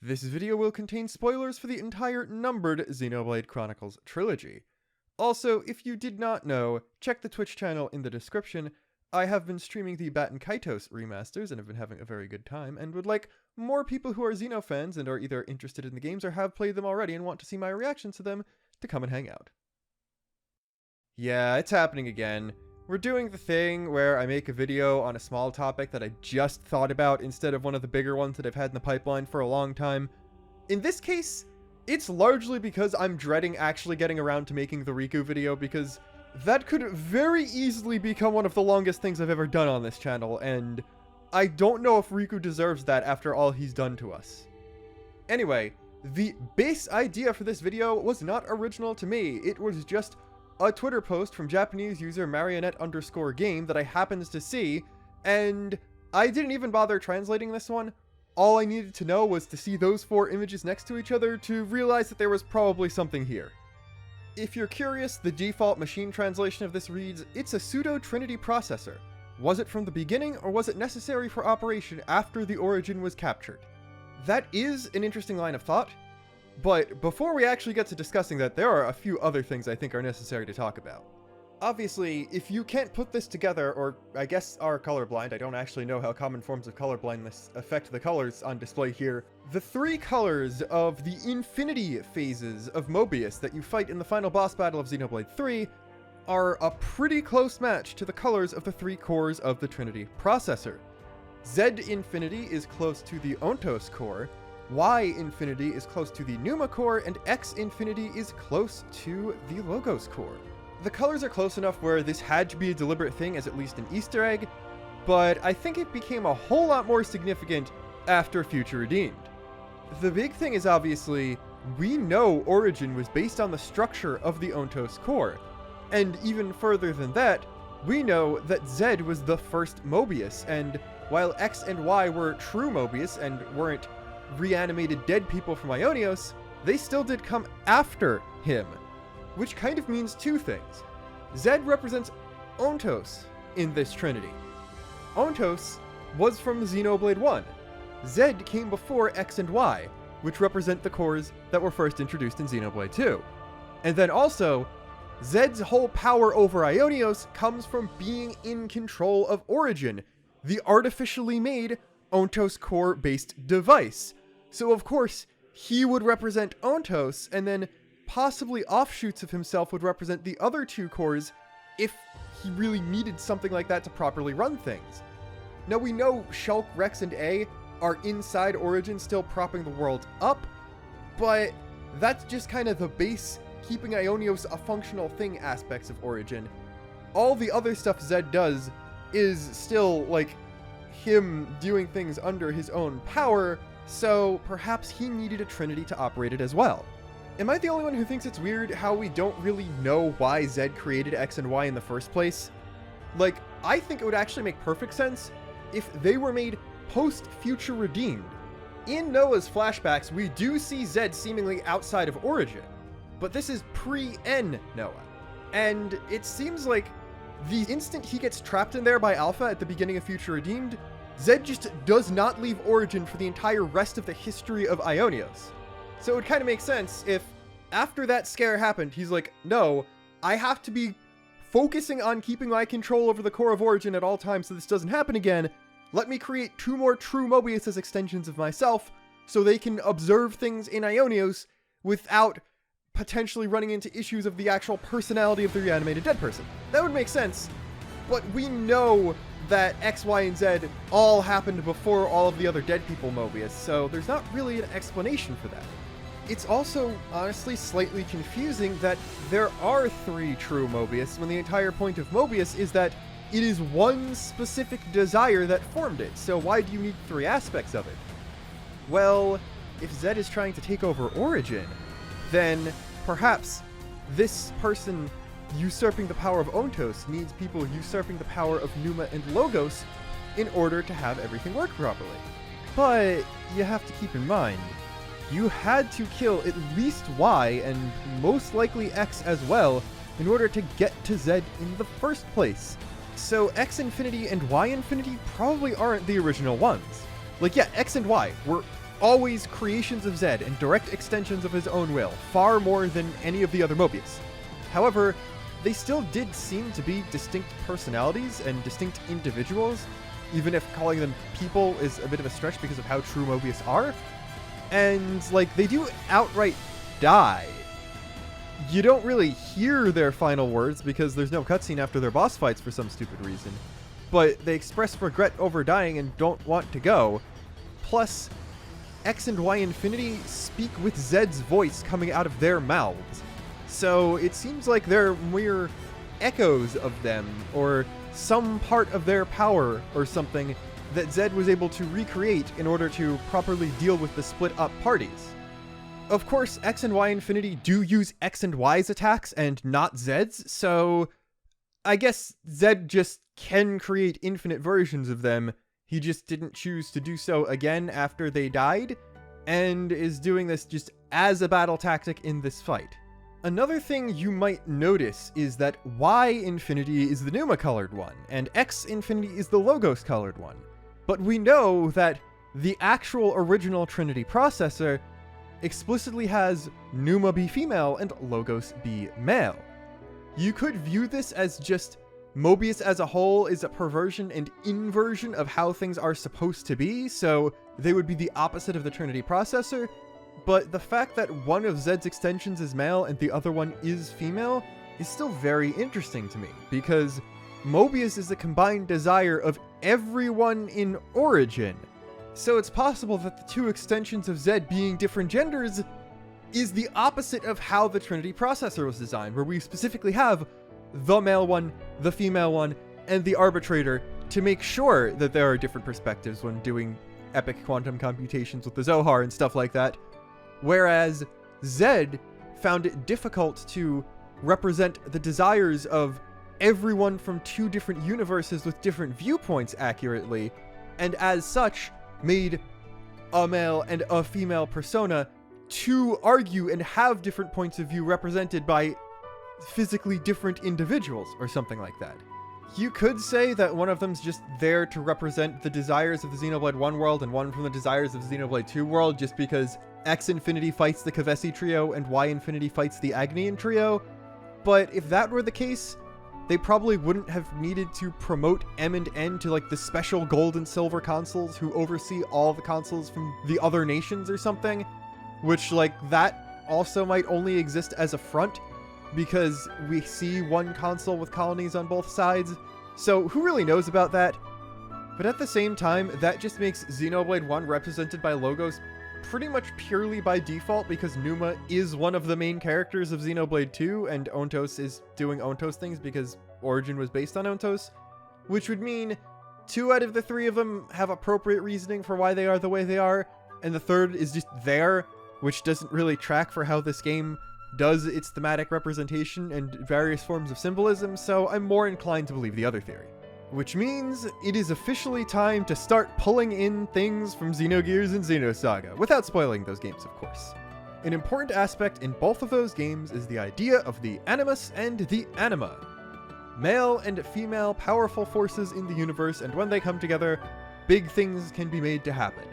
This video will contain spoilers for the entire numbered Xenoblade Chronicles trilogy. Also, if you did not know, check the Twitch channel in the description. I have been streaming the Bat and Kaitos remasters and have been having a very good time, and would like more people who are Xeno fans and are either interested in the games or have played them already and want to see my reactions to them to come and hang out. Yeah, it's happening again. We're doing the thing where I make a video on a small topic that I just thought about instead of one of the bigger ones that I've had in the pipeline for a long time. In this case, it's largely because I'm dreading actually getting around to making the Riku video, because that could very easily become one of the longest things I've ever done on this channel, and I don't know if Riku deserves that after all he's done to us. Anyway, the base idea for this video was not original to me. It was just a Twitter post from Japanese user marionette_game that I happened to see, and I didn't even bother translating this one. All I needed to know was to see those four images next to each other to realize that there was probably something here. If you're curious, the default machine translation of this reads, "It's a pseudo-trinity processor. Was it from the beginning, or was it necessary for operation after the origin was captured?" That is an interesting line of thought, but before we actually get to discussing that, there are a few other things I think are necessary to talk about. Obviously, if you can't put this together, or I guess are colorblind, I don't actually know how common forms of colorblindness affect the colors on display here. The three colors of the infinity phases of Moebius that you fight in the final boss battle of Xenoblade 3 are a pretty close match to the colors of the three cores of the Trinity processor. Z infinity is close to the Ontos core, Y infinity is close to the Pneuma core, and X infinity is close to the Logos core. The colors are close enough where this had to be a deliberate thing as at least an Easter egg, but I think it became a whole lot more significant after Future Redeemed. The big thing is obviously, we know Origin was based on the structure of the Ontos core, and even further than that, we know that Z was the first Moebius, and while X and Y were true Moebius and weren't reanimated dead people from Ionios, they still did come after him, which kind of means two things. Z represents Ontos in this trinity. Ontos was from Xenoblade 1. Z came before X and Y, which represent the cores that were first introduced in Xenoblade 2. And then also, Z's whole power over Ionios comes from being in control of Origin, the artificially made Ontos core-based device. So of course, he would represent Ontos, and then possibly offshoots of himself would represent the other two cores if he really needed something like that to properly run things. Now we know Shulk, Rex, and A are inside Origin still propping the world up, but that's just kind of the base keeping Ionios a functional thing aspects of Origin. All the other stuff Zed does is still like him doing things under his own power, so perhaps he needed a trinity to operate it as well. Am I the only one who thinks it's weird how we don't really know why Zed created X and Y in the first place? Like, I think it would actually make perfect sense if they were made post-Future Redeemed. In Noah's flashbacks, we do see Zed seemingly outside of Origin, but this is pre-N Noah. And it seems like the instant he gets trapped in there by Alpha at the beginning of Future Redeemed, Zed just does not leave Origin for the entire rest of the history of Ionios. So it would kind of make sense if, after that scare happened, he's like, no, I have to be focusing on keeping my control over the core of Origin at all times so this doesn't happen again. Let me create two more true Moebius as extensions of myself so they can observe things in Ionios without potentially running into issues of the actual personality of the reanimated dead person. That would make sense, but we know that X, Y, and Z all happened before all of the other dead people Moebius, so there's not really an explanation for that. It's also, honestly, slightly confusing that there are three true Moebius when the entire point of Moebius is that it is one specific desire that formed it, so why do you need three aspects of it? Well, if Zed is trying to take over Origin, then perhaps this person usurping the power of Ontos needs people usurping the power of Pneuma and Logos in order to have everything work properly. But you have to keep in mind, you had to kill at least Y and most likely X as well in order to get to Z in the first place. So X Infinity and Y Infinity probably aren't the original ones. Like, yeah, X and Y were always creations of Zed and direct extensions of his own will, far more than any of the other Moebius. However, they still did seem to be distinct personalities and distinct individuals, even if calling them people is a bit of a stretch because of how true Moebius are. And, like, they do outright die. You don't really hear their final words because there's no cutscene after their boss fights for some stupid reason. But they express regret over dying and don't want to go. Plus, X and Y Infinity speak with Zed's voice coming out of their mouths. So it seems like they're mere echoes of them, or some part of their power or something that Zed was able to recreate in order to properly deal with the split up parties. Of course, X and Y Infinity do use X and Y's attacks and not Zed's, so I guess Zed just can create infinite versions of them. He just didn't choose to do so again after they died, and is doing this just as a battle tactic in this fight. Another thing you might notice is that Y Infinity is the Numa-colored one, and X Infinity is the Logos-colored one. But we know that the actual original Trinity processor explicitly has Numa be female and Logos be male. You could view this as just Moebius as a whole is a perversion and inversion of how things are supposed to be, so they would be the opposite of the Trinity processor, but the fact that one of Zed's extensions is male and the other one is female is still very interesting to me, because Moebius is the combined desire of everyone in Origin. So it's possible that the two extensions of Zed being different genders is the opposite of how the Trinity processor was designed, where we specifically have the male one, the female one, and the arbitrator to make sure that there are different perspectives when doing epic quantum computations with the Zohar and stuff like that. Whereas Zed found it difficult to represent the desires of everyone from two different universes with different viewpoints accurately, and as such made a male and a female persona to argue and have different points of view represented by physically different individuals or something like that. You could say that one of them's just there to represent the desires of the Xenoblade 1 world and one from the desires of the Xenoblade 2 world, just because X Infinity fights the Kavesi trio and Y Infinity fights the Agnian trio. But if that were the case, they probably wouldn't have needed to promote M and N to like the special gold and silver consuls who oversee all the consuls from the other nations or something, which like that also might only exist as a front because we see one consul with colonies on both sides. So who really knows about that? But at the same time, that just makes Xenoblade 1 represented by Logos pretty much purely by default, because Numa is one of the main characters of Xenoblade 2, and Ontos is doing Ontos things because Origin was based on Ontos, which would mean 2 out of the 3 of them have appropriate reasoning for why they are the way they are, and the third is just there, which doesn't really track for how this game does its thematic representation and various forms of symbolism, so I'm more inclined to believe the other theory. Which means it is officially time to start pulling in things from Xenogears and Xenosaga, without spoiling those games, of course. An important aspect in both of those games is the idea of the Animus and the Anima. Male and female powerful forces in the universe, and when they come together, big things can be made to happen.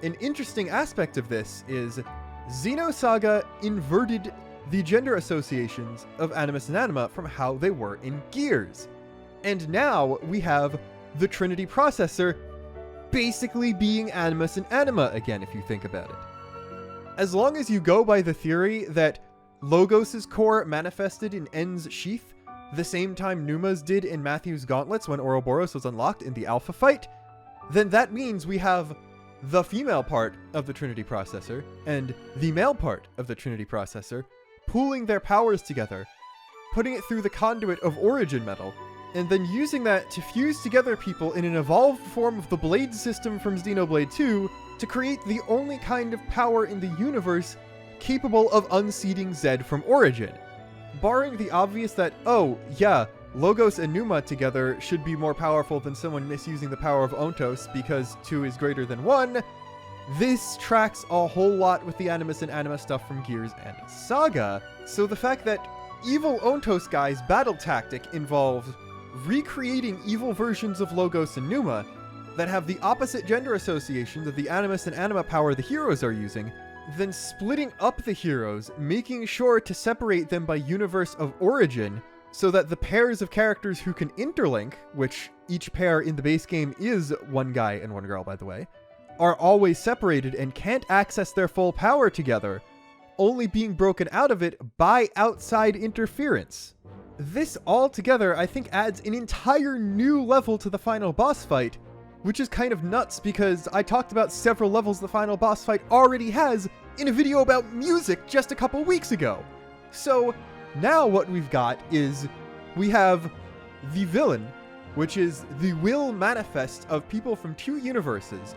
An interesting aspect of this is Xenosaga inverted the gender associations of Animus and Anima from how they were in Gears. And now we have the Trinity processor basically being Animus and Anima again, if you think about it. As long as you go by the theory that Logos' core manifested in N's sheath, the same time Numa's did in Matthew's gauntlets when Ouroboros was unlocked in the Alpha fight, then that means we have the female part of the Trinity processor and the male part of the Trinity processor pooling their powers together, putting it through the conduit of Origin Metal, and then using that to fuse together people in an evolved form of the blade system from Xenoblade 2 to create the only kind of power in the universe capable of unseating Zed from Origin. Barring the obvious that, oh, yeah, Logos and Numa together should be more powerful than someone misusing the power of Ontos because 2 is greater than 1, this tracks a whole lot with the Animus and Anima stuff from Gears and Saga, so the fact that evil Ontos guy's battle tactic involves recreating evil versions of Logos and Numa that have the opposite gender associations of the animus and anima power the heroes are using, then splitting up the heroes, making sure to separate them by universe of origin, so that the pairs of characters who can interlink, which each pair in the base game is one guy and one girl, by the way, are always separated and can't access their full power together, only being broken out of it by outside interference. This all together, I think, adds an entire new level to the final boss fight, which is kind of nuts because I talked about several levels the final boss fight already has in a video about music just a couple weeks ago. So now what we've got is we have the villain, which is the will manifest of people from two universes,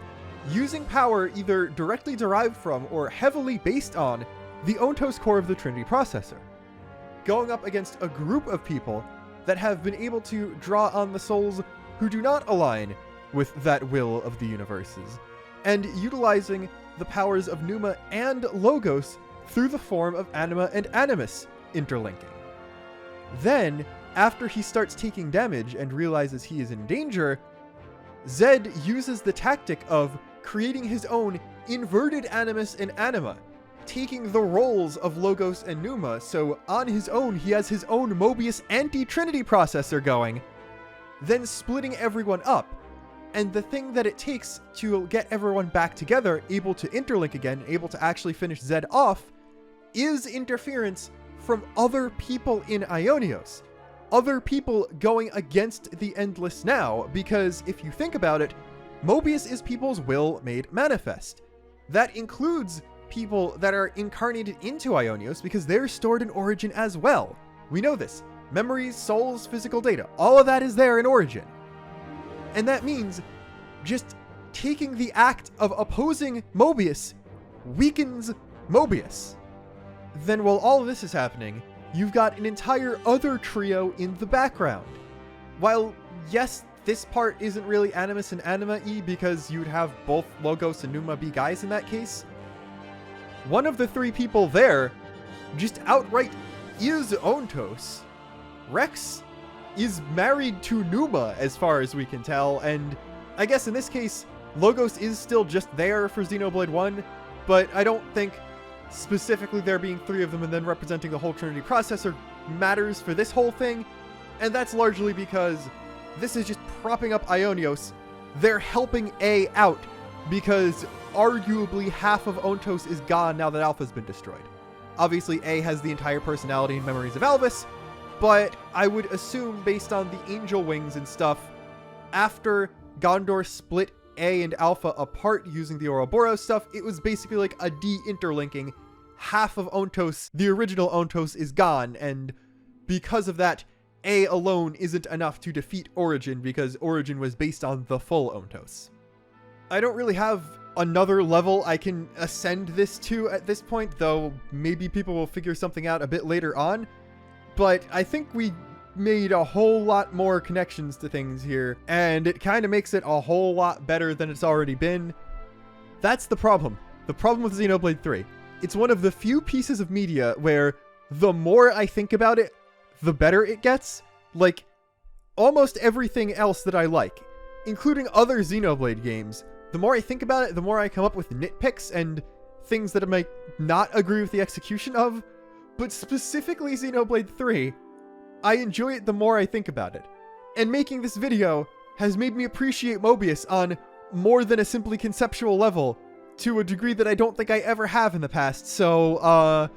using power either directly derived from or heavily based on the Ontos core of the Trinity processor, going up against a group of people that have been able to draw on the souls who do not align with that will of the universes, and utilizing the powers of Pneuma and Logos through the form of Anima and Animus interlinking. Then, after he starts taking damage and realizes he is in danger, Zed uses the tactic of creating his own inverted Animus and Anima, taking the roles of Logos and Pneuma, so on his own he has his own Moebius anti-Trinity processor going, then splitting everyone up. And the thing that it takes to get everyone back together, able to interlink again, able to actually finish Zed off, is interference from other people in Ionios. Other people going against the Endless Now, because if you think about it, Moebius is people's will made manifest. That includes people that are incarnated into Ionios because they're stored in Origin as well. We know this. Memories, souls, physical data, all of that is there in Origin. And that means just taking the act of opposing Moebius weakens Moebius. Then while all of this is happening, you've got an entire other trio in the background. While, yes, this part isn't really Animus and Anima-y because you'd have both Logos and Pneuma be guys in that case, one of the three people there just outright is Ontos. Rex is married to Pneuma as far as we can tell, and I guess in this case, Logos is still just there for Xenoblade 1, but I don't think specifically there being three of them and then representing the whole Trinity processor matters for this whole thing, and that's largely because this is just propping up Ionios. They're helping A out, because arguably half of Ontos is gone now that Alpha's been destroyed. Obviously, A has the entire personality and memories of Alvis, but I would assume, based on the angel wings and stuff, after Gondor split A and Alpha apart using the Ouroboros stuff, it was basically like a de-interlinking. Half of Ontos, the original Ontos, is gone, and because of that, A alone isn't enough to defeat Origin, because Origin was based on the full Ontos. I don't really have another level I can ascend this to at this point, though maybe people will figure something out a bit later on. But I think we made a whole lot more connections to things here, and it kind of makes it a whole lot better than it's already been. That's the problem. The problem with Xenoblade 3. It's one of the few pieces of media where the more I think about it, the better it gets. Like, almost everything else that I like, including other Xenoblade games, the more I think about it, the more I come up with nitpicks and things that I might not agree with the execution of. But specifically Xenoblade 3, I enjoy it the more I think about it. And making this video has made me appreciate Moebius on more than a simply conceptual level, to a degree that I don't think I ever have in the past. So,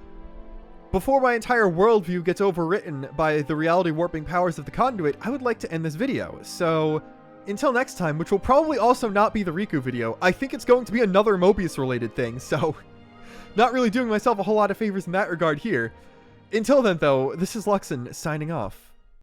before my entire worldview gets overwritten by the reality warping powers of the conduit, I would like to end this video. So, until next time, which will probably also not be the Riku video, I think it's going to be another Moebius related thing, so not really doing myself a whole lot of favors in that regard here. Until then though, this is Luxon signing off.